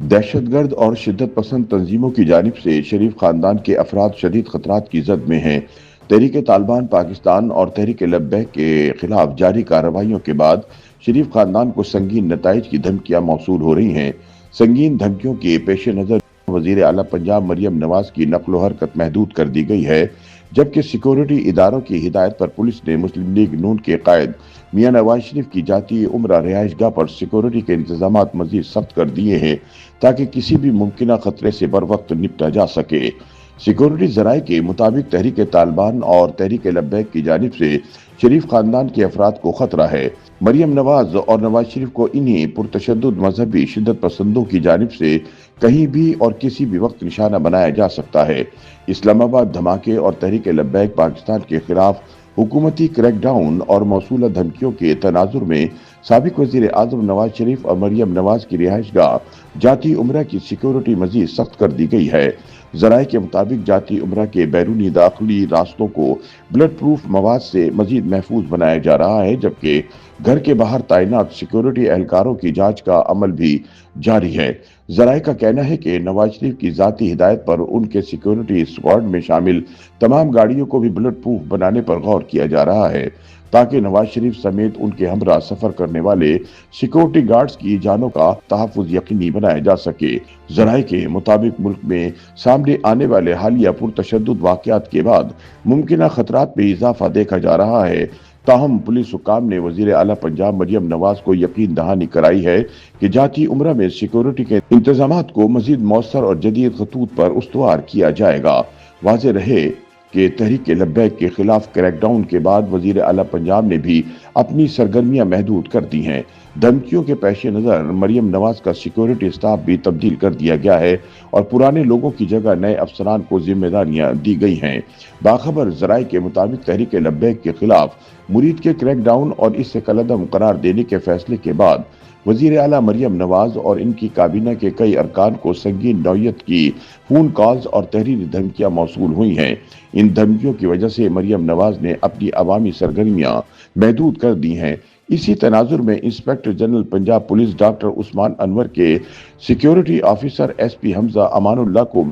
دہشت گرد اور شدت پسند تنظیموں کی جانب سے شریف خاندان کے افراد شدید خطرات کی زد میں ہیں۔ تحریک طالبان پاکستان اور تحریک لبیک کے خلاف جاری کارروائیوں کے بعد شریف خاندان کو سنگین نتائج کی دھمکیاں موصول ہو رہی ہیں۔ سنگین دھمکیوں کے پیش نظر وزیر اعلیٰ پنجاب مریم نواز کی نقل و حرکت محدود کر دی گئی ہے، جبکہ سیکورٹی اداروں کی ہدایت پر پولیس نے مسلم لیگ نون کے قائد میاں نواز شریف کی جاتی عمرہ رہائش گاہ پر سیکورٹی کے انتظامات مزید سخت کر دیے ہیں تاکہ کسی بھی ممکنہ خطرے سے بر وقت نپٹا جا سکے۔ سیکورٹی ذرائع کے مطابق تحریک طالبان اور تحریک لبیک کی جانب سے شریف خاندان کے افراد کو خطرہ ہے۔ مریم نواز اور نواز شریف کو انہی پرتشدد مذہبی شدت پسندوں کی جانب سے کہیں بھی اور کسی بھی وقت نشانہ بنایا جا سکتا ہے۔ اسلام آباد دھماکے اور تحریک لبیک پاکستان کے خلاف حکومتی کریک ڈاؤن اور موصولہ دھمکیوں کے تناظر میں سابق وزیر اعظم نواز شریف اور مریم نواز کی رہائش گاہ جاتی عمرہ کی سیکورٹی مزید سخت کر دی گئی ہے۔ ذرائع کے مطابق جاتی عمرہ کے بیرونی داخلی راستوں کو بلٹ پروف مواد سے مزید محفوظ بنایا جا رہا ہے، جبکہ گھر کے باہر تعینات سیکورٹی اہلکاروں کی جانچ کا عمل بھی جاری ہے۔ ذرائع کا کہنا ہے کہ نواز شریف کی ذاتی ہدایت پر ان کے سیکورٹی اسکواڈ میں شامل تمام گاڑیوں کو بھی بلٹ پروف بنانے پر غور کیا جا رہا ہے تاکہ نواز شریف سمیت ان کے ہمراہ سفر کرنے والے سیکورٹی گارڈز کی جانوں کا تحفظ یقینی بنایا جا سکے۔ ذرائع کے مطابق ملک میں سامنے آنے والے حالیہ پرتشدد واقعات کے بعد ممکنہ خطرات میں اضافہ دیکھا جا رہا ہے۔ تاہم پولیس حکام نے وزیر اعلیٰ پنجاب مریم نواز کو یقین دہانی کرائی ہے کہ جاتی عمرہ میں سیکورٹی کے انتظامات کو مزید مؤثر اور جدید خطوط پر استوار کیا جائے گا۔ واضح رہے کہ تحریک لبیک کے خلاف کریک ڈاؤن کے بعد وزیر اعلیٰ پنجاب نے بھی اپنی سرگرمیاں محدود کر دی ہیں۔ دھمکیوں کے پیش نظر مریم نواز کا سیکورٹی سٹاف بھی تبدیل کر دیا گیا ہے اور پرانے لوگوں کی جگہ نئے افسران کو ذمہ داریاں دی گئی ہیں۔ باخبر ذرائع کے مطابق تحریک لبیک کے خلاف مرید کے کریک ڈاؤن اور اس سے کالعدم قرار دینے کے فیصلے کے بعد وزیر اعلیٰ مریم نواز اور ان کی کابینہ کے کئی ارکان کو سنگین نوعیت کی فون کالز اور تحریری دھمکیاں موصول ہوئی ہیں۔ ان دھمکیوں کی وجہ سے مریم نواز نے اپنی عوامی سرگرمیاں محدود کر دی ہیں۔ اسی تناظر میں inspector general Punjab police doctor Usman Anwar کے security officer S P Hamza Amanullah کو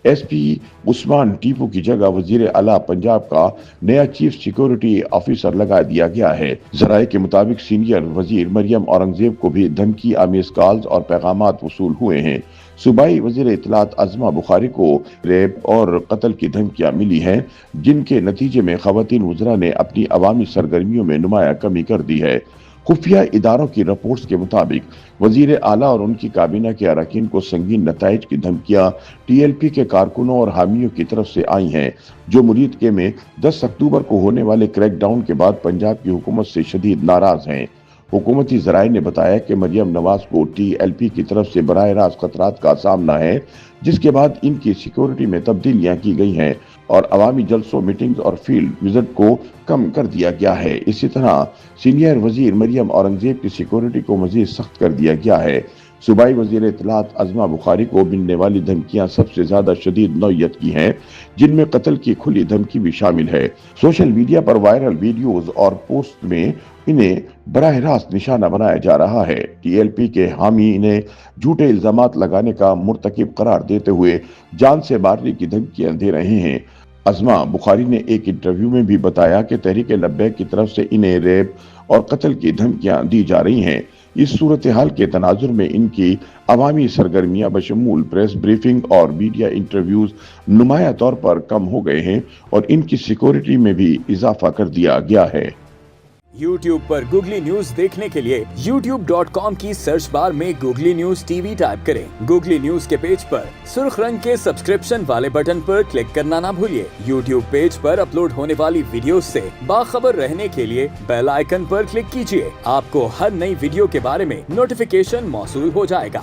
ایس پی عثمان ٹیپو کی جگہ وزیر اعلیٰ پنجاب کا نیا چیف سیکورٹی آفیسر لگا دیا گیا ہے۔ ذرائع کے مطابق سینئر وزیر مریم اورنگزیب کو بھی دھمکی آمیز کالز اور پیغامات وصول ہوئے ہیں۔ صوبائی وزیر اطلاعات عظمہ بخاری کو ریپ اور قتل کی دھمکیاں ملی ہیں، جن کے نتیجے میں خواتین وزراء نے اپنی عوامی سرگرمیوں میں نمایاں کمی کر دی ہے۔ خفیہ اداروں کی رپورٹس کے مطابق وزیر اعلیٰ اور ان کی کابینہ کے اراکین کو سنگین نتائج کی دھمکیاں ٹی ایل پی کے کارکنوں اور حامیوں کی طرف سے آئی ہیں، جو مرید کے میں 10 اکتوبر کو ہونے والے کریک ڈاؤن کے بعد پنجاب کی حکومت سے شدید ناراض ہیں۔ حکومتی ذرائع نے بتایا کہ مریم نواز کو ٹی ایل پی کی طرف سے براہ راست خطرات کا سامنا ہے، جس کے بعد ان کی سیکورٹی میں تبدیلیاں کی گئی ہیں اور عوامی جلسوں، میٹنگز اور فیلڈ وزٹ کو کم کر دیا گیا ہے۔ اسی طرح سینئر وزیر مریم اورنگزیب کی سیکورٹی کو مزید سخت کر دیا گیا ہے۔ صوبائی وزیر اطلاعات عظمہ بخاری کو ملنے والی دھمکیاں سب سے زیادہ شدید نوعیت کی ہیں، جن میں قتل کی کھلی دھمکی بھی شامل ہے۔ سوشل میڈیا پر وائرل ویڈیوز اور پوسٹ میں انہیں براہ راست نشانہ بنایا جا رہا ہے۔ ٹی ایل پی کے حامی انہیں جھوٹے الزامات لگانے کا مرتکب قرار دیتے ہوئے جان سے مارنے کی دھمکیاں دے رہے ہیں۔ عظمہ بخاری نے ایک انٹرویو میں بھی بتایا کہ تحریک لبیک کی طرف سے انہیں ریپ اور قتل کی دھمکیاں دی جا رہی ہیں۔ اس صورتحال کے تناظر میں ان کی عوامی سرگرمیاں بشمول پریس بریفنگ اور میڈیا انٹرویوز نمایاں طور پر کم ہو گئے ہیں اور ان کی سیکورٹی میں بھی اضافہ کر دیا گیا ہے۔ YouTube پر گوگلی نیوز دیکھنے کے لیے youtube.com کی سرچ بار میں googly news T V type کریں۔ گوگلی نیوز کے پیج پر سرخ رنگ کے سبسکرپشن والے بٹن پر کلک کرنا نہ بھولیے۔ YouTube پیج پر اپلوڈ ہونے والی ویڈیوز سے باخبر رہنے کے لیے بیل آئیکن پر کلک کیجیے۔ آپ کو ہر نئی ویڈیو کے بارے میں نوٹیفیکیشن موصول ہو جائے گا۔